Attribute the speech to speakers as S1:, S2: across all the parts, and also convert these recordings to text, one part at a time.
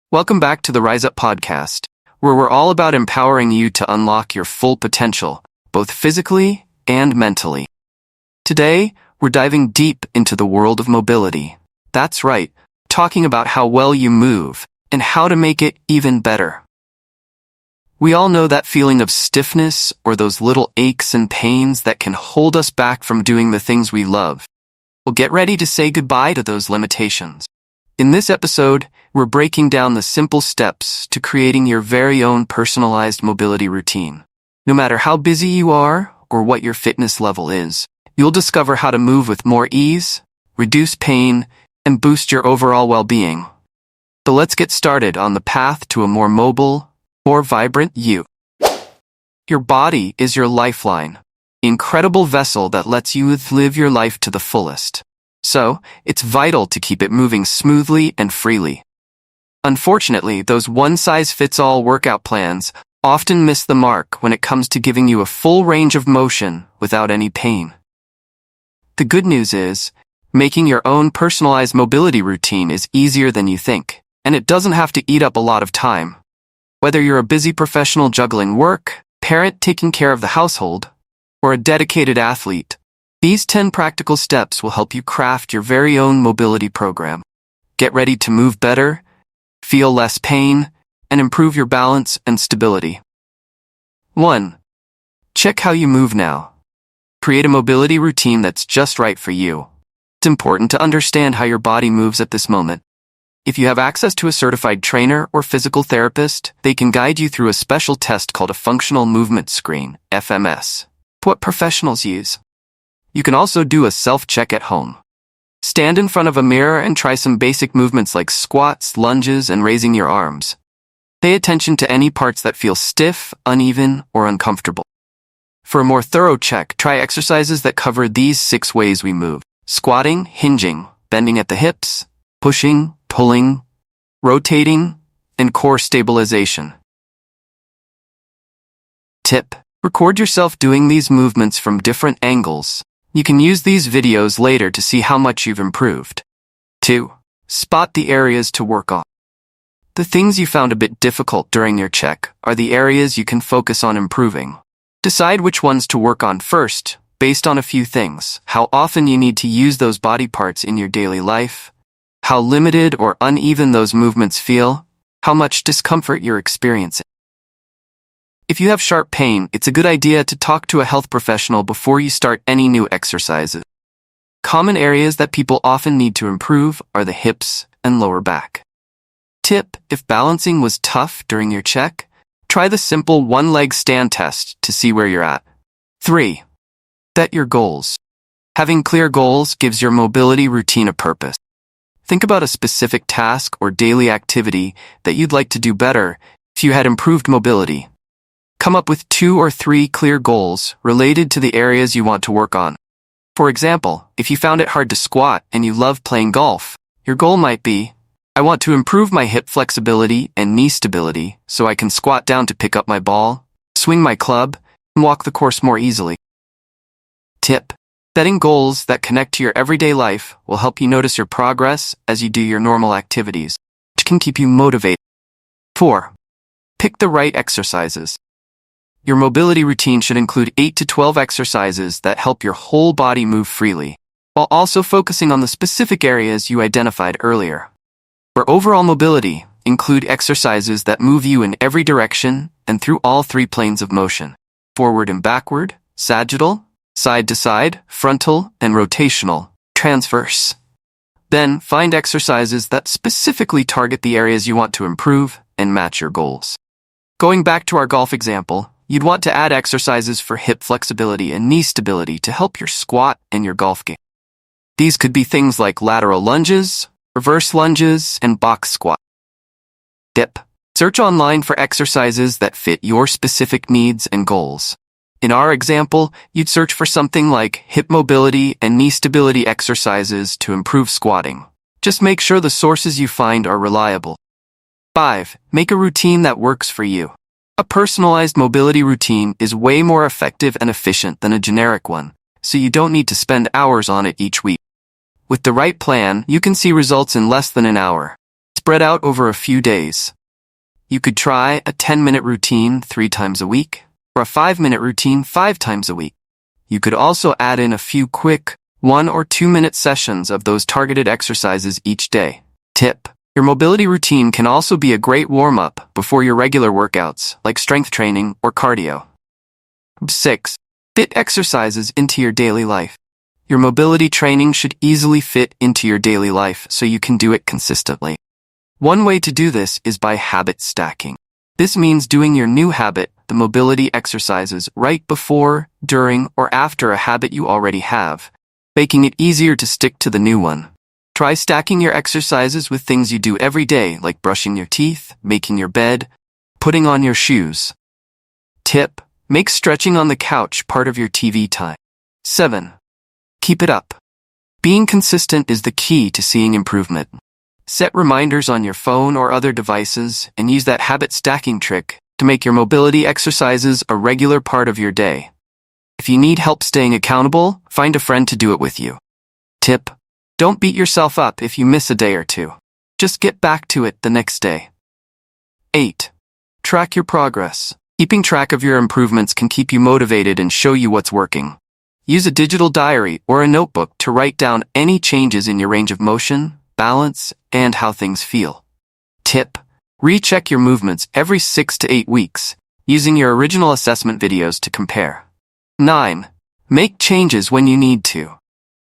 S1: Welcome back to the Rise Up podcast, where we're all about empowering you to unlock your full potential, both physically and mentally. Today, we're diving deep into the world of mobility. That's right, talking about how well you move and how to make it even better. We all know that feeling of stiffness or those little aches and pains that can hold us back from doing the things we love. Well, get ready to say goodbye to those limitations. In this episode, we're breaking down the simple steps to creating your very own personalized mobility routine. No matter how busy you are or what your fitness level is, you'll discover how to move with more ease, reduce pain, and boost your overall well-being. So let's get started on the path to a more mobile, more vibrant you. Your body is your lifeline, the incredible vessel that lets you live your life to the fullest. So, it's vital to keep it moving smoothly and freely. Unfortunately, those one-size-fits-all workout plans often miss the mark when it comes to giving you a full range of motion without any pain. The good news is, making your own personalized mobility routine is easier than you think, and it doesn't have to eat up a lot of time. Whether you're a busy professional juggling work, parent taking care of the household, or a dedicated athlete, these 10 practical steps will help you craft your very own mobility program. Get ready to move better, feel less pain, and improve your balance and stability. 1. Check how you move now. Create a mobility routine that's just right for you. It's important to understand how your body moves at this moment. If you have access to a certified trainer or physical therapist, they can guide you through a special test called a functional movement screen, FMS. What professionals use. You can also do a self-check at home. Stand in front of a mirror and try some basic movements like squats, lunges, and raising your arms. Pay attention to any parts that feel stiff, uneven, or uncomfortable. For a more thorough check, try exercises that cover these 6 ways we move: squatting, hinging, bending at the hips, pushing, pulling, rotating, and core stabilization. Tip: record yourself doing these movements from different angles. You can use these videos later to see how much you've improved. 2. Spot the areas to work on. The things you found a bit difficult during your check are the areas you can focus on improving. Decide which ones to work on first, based on a few things: how often you need to use those body parts in your daily life, how limited or uneven those movements feel, how much discomfort you're experiencing. If you have sharp pain, it's a good idea to talk to a health professional before you start any new exercises. Common areas that people often need to improve are the hips and lower back. Tip: if balancing was tough during your check, try the simple one-leg stand test to see where you're at. 3. Set your goals. Having clear goals gives your mobility routine a purpose. Think about a specific task or daily activity that you'd like to do better if you had improved mobility. Come up with 2 or 3 clear goals related to the areas you want to work on. For example, if you found it hard to squat and you love playing golf, your goal might be, I want to improve my hip flexibility and knee stability so I can squat down to pick up my ball, swing my club, and walk the course more easily. Tip: setting goals that connect to your everyday life will help you notice your progress as you do your normal activities, which can keep you motivated. 4. Pick the right exercises. Your mobility routine should include 8 to 12 exercises that help your whole body move freely, while also focusing on the specific areas you identified earlier. For overall mobility, include exercises that move you in every direction and through all 3 planes of motion: forward and backward, sagittal, side to side, frontal, and rotational, transverse. Then, find exercises that specifically target the areas you want to improve and match your goals. Going back to our golf example, you'd want to add exercises for hip flexibility and knee stability to help your squat and your golf game. These could be things like lateral lunges, reverse lunges, and box squat. Tip: search online for exercises that fit your specific needs and goals. In our example, you'd search for something like hip mobility and knee stability exercises to improve squatting. Just make sure the sources you find are reliable. 5. Make a routine that works for you. A personalized mobility routine is way more effective and efficient than a generic one, so you don't need to spend hours on it each week. With the right plan, you can see results in less than an hour. It's spread out over a few days. You could try a 10-minute routine 3 times a week, or a 5-minute routine 5 times a week. You could also add in a few quick 1 or 2-minute sessions of those targeted exercises each day. Tip: your mobility routine can also be a great warm-up before your regular workouts, like strength training or cardio. 6. Fit exercises into your daily life. Your mobility training should easily fit into your daily life so you can do it consistently. One way to do this is by habit stacking. This means doing your new habit, the mobility exercises, right before, during, or after a habit you already have, making it easier to stick to the new one. Try stacking your exercises with things you do every day, like brushing your teeth, making your bed, putting on your shoes. Tip: make stretching on the couch part of your TV time. 7. Keep it up. Being consistent is the key to seeing improvement. Set reminders on your phone or other devices and use that habit stacking trick to make your mobility exercises a regular part of your day. If you need help staying accountable, find a friend to do it with you. Tip: don't beat yourself up if you miss a day or two. Just get back to it the next day. 8. Track your progress. Keeping track of your improvements can keep you motivated and show you what's working. Use a digital diary or a notebook to write down any changes in your range of motion, balance, and how things feel. Tip: recheck your movements every 6 to 8 weeks, using your original assessment videos to compare. 9. Make changes when you need to.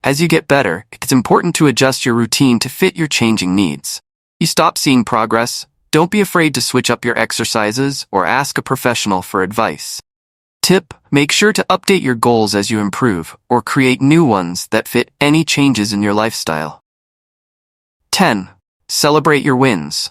S1: As you get better, it's important to adjust your routine to fit your changing needs. You stop seeing progress, don't be afraid to switch up your exercises or ask a professional for advice. Tip: make sure to update your goals as you improve or create new ones that fit any changes in your lifestyle. 10. Celebrate your wins.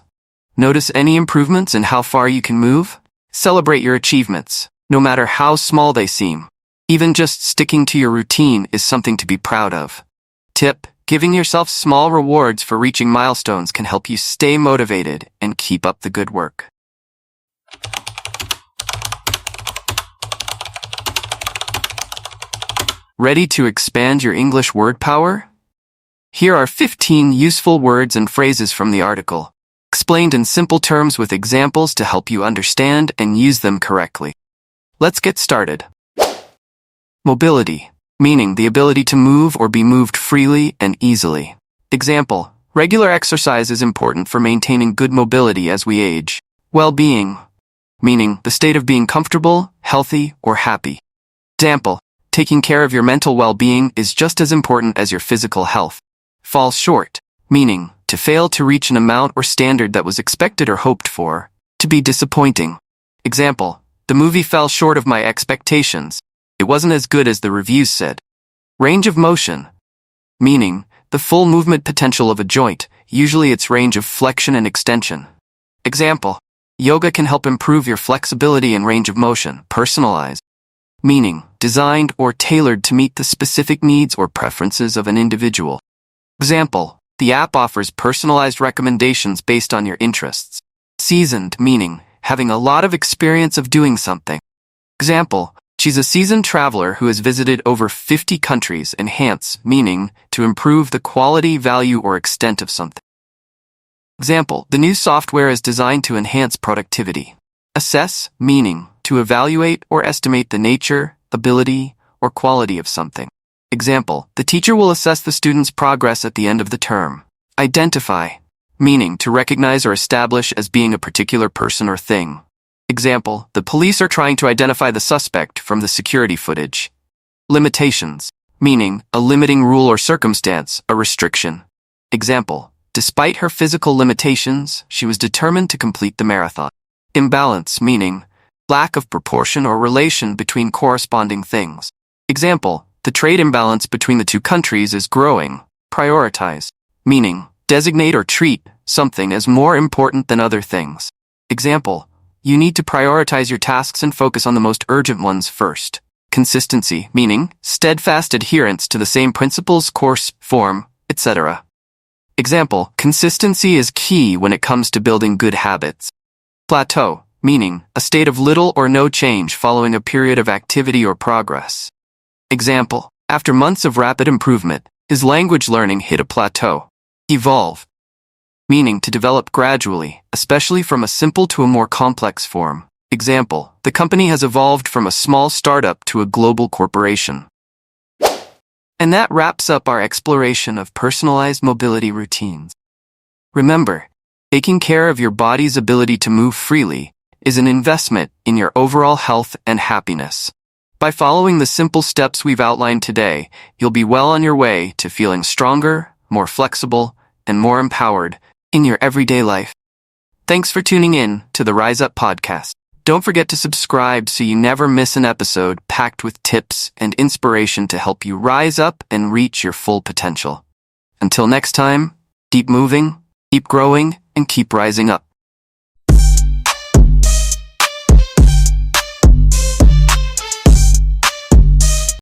S1: Notice any improvements in how far you can move? Celebrate your achievements, no matter how small they seem. Even just sticking to your routine is something to be proud of. Tip: giving yourself small rewards for reaching milestones can help you stay motivated and keep up the good work. Ready to expand your English word power? Here are 15 useful words and phrases from the article, explained in simple terms with examples to help you understand and use them correctly. Let's get started. Mobility, meaning the ability to move or be moved freely and easily. Example: regular exercise is important for maintaining good mobility as we age. Well-being, meaning the state of being comfortable, healthy, or happy. Example: taking care of your mental well-being is just as important as your physical health. Fall short, meaning to fail to reach an amount or standard that was expected or hoped for, to be disappointing. Example: the movie fell short of my expectations. It wasn't as good as the reviews said. Range of motion, meaning the full movement potential of a joint, usually its range of flexion and extension. Example: yoga can help improve your flexibility and range of motion. Personalized, meaning designed or tailored to meet the specific needs or preferences of an individual. Example: the app offers personalized recommendations based on your interests. Seasoned, meaning having a lot of experience of doing something. Example: she's a seasoned traveler who has visited over 50 countries. Enhance, meaning to improve the quality, value, or extent of something. Example: the new software is designed to enhance productivity. Assess, meaning to evaluate or estimate the nature, ability, or quality of something. Example: the teacher will assess the student's progress at the end of the term. Identify, meaning to recognize or establish as being a particular person or thing. Example: the police are trying to identify the suspect from the security footage. Limitations, meaning a limiting rule or circumstance, a restriction. Example: despite her physical limitations, she was determined to complete the marathon. Imbalance, meaning lack of proportion or relation between corresponding things. Example: the trade imbalance between the two countries is growing. Prioritize, meaning designate or treat something as more important than other things. Example: you need to prioritize your tasks and focus on the most urgent ones first. Consistency, meaning steadfast adherence to the same principles, course, form, etc. Example: consistency is key when it comes to building good habits. Plateau, meaning a state of little or no change following a period of activity or progress. Example: after months of rapid improvement, his language learning hit a plateau. Evolve, meaning to develop gradually, especially from a simple to a more complex form. Example, the company has evolved from a small startup to a global corporation. And that wraps up our exploration of personalized mobility routines. Remember, taking care of your body's ability to move freely is an investment in your overall health and happiness. By following the simple steps we've outlined today, you'll be well on your way to feeling stronger, more flexible, and more empowered in your everyday life. Thanks for tuning in to the Rise Up podcast. Don't forget to subscribe so you never miss an episode packed with tips and inspiration to help you rise up and reach your full potential. Until next time, keep moving, keep growing, and keep rising up.